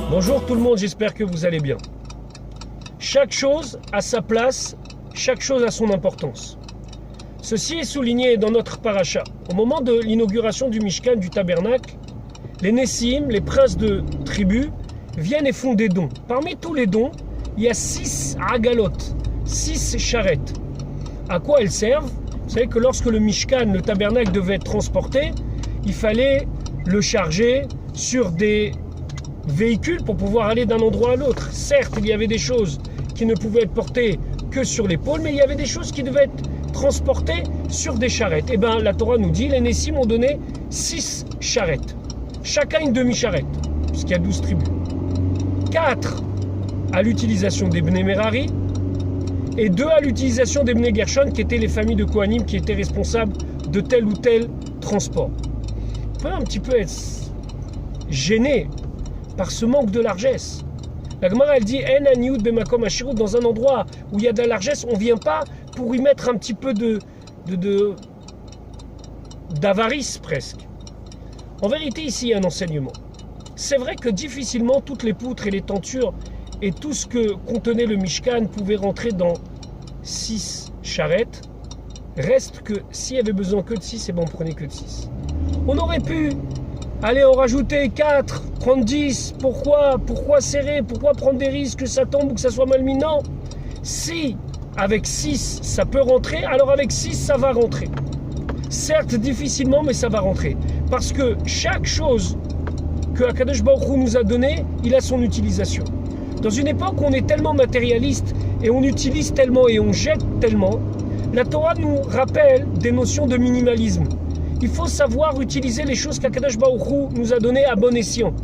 Bonjour tout le monde, j'espère que vous allez bien. Chaque chose a sa place, chaque chose a son importance. Ceci est souligné dans notre paracha. Au moment de l'inauguration du Mishkan, du tabernacle, les Nessim, les princes de tribu, viennent et font des dons. Parmi tous les dons, il y a 6 agalotes, 6 charrettes. À quoi elles servent? Vous savez que lorsque le Mishkan, le tabernacle, devait être transporté, il fallait le charger sur des véhicules pour pouvoir aller d'un endroit à l'autre. Certes, il y avait des choses qui ne pouvaient être portées que sur l'épaule, mais il y avait des choses qui devaient être transportées sur des charrettes. Et bien, la Torah nous dit, les Nessim ont donné 6 charrettes. Chacun une demi-charrette, puisqu'il y a 12 tribus. 4 à l'utilisation des Bnei Merari et 2 à l'utilisation des Bnei Gershon, qui étaient les familles de Kohanim qui étaient responsables de tel ou tel transport. On peut un petit peu être gêné par ce manque de largesse. La Gemara, elle dit En aniut bemakom ashirut, dans un endroit où il y a de la largesse, on ne vient pas pour y mettre un petit peu d'avarice presque. En vérité, ici, il y a un enseignement. C'est vrai que difficilement toutes les poutres et les tentures et tout ce que contenait le Mishkan pouvait rentrer dans 6 charrettes. Reste que s'il y avait besoin que de 6, et ben on prenait que de 6. On aurait pu aller en rajouter 4, prendre 10. Pourquoi serrer? Pourquoi prendre des risques que ça tombe ou que ça soit mal mis? Non. Si avec 6 ça peut rentrer, alors avec 6 ça va rentrer. Certes difficilement, mais ça va rentrer. Parce que chaque chose que Akadosh Baruch Hu nous a donné, il a son utilisation. Dans une époque où on est tellement matérialiste et on utilise tellement et on jette tellement, la Torah nous rappelle des notions de minimalisme. Il faut savoir utiliser les choses qu'Akadosh Baruch Hu nous a données à bon escient.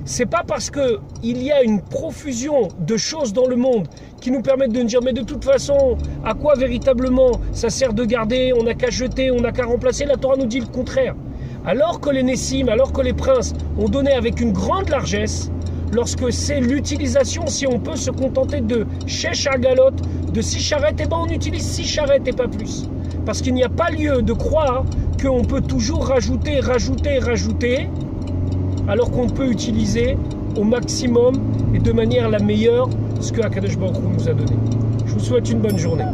C'est pas parce qu'il y a une profusion de choses dans le monde qui nous permettent de nous dire mais de toute façon, à quoi véritablement ça sert de garder, on n'a qu'à jeter, on n'a qu'à remplacer. La Torah nous dit le contraire. Alors que les Nessim, alors que les princes ont donné avec une grande largesse, lorsque c'est l'utilisation, si on peut se contenter de 6 agalotes, de 6 charrettes, et ben on utilise 6 charrettes et pas plus. Parce qu'il n'y a pas lieu de croire qu'on peut toujours rajouter, alors qu'on peut utiliser au maximum et de manière la meilleure ce que Akadosh Baruch Hu nous a donné. Je vous souhaite une bonne journée.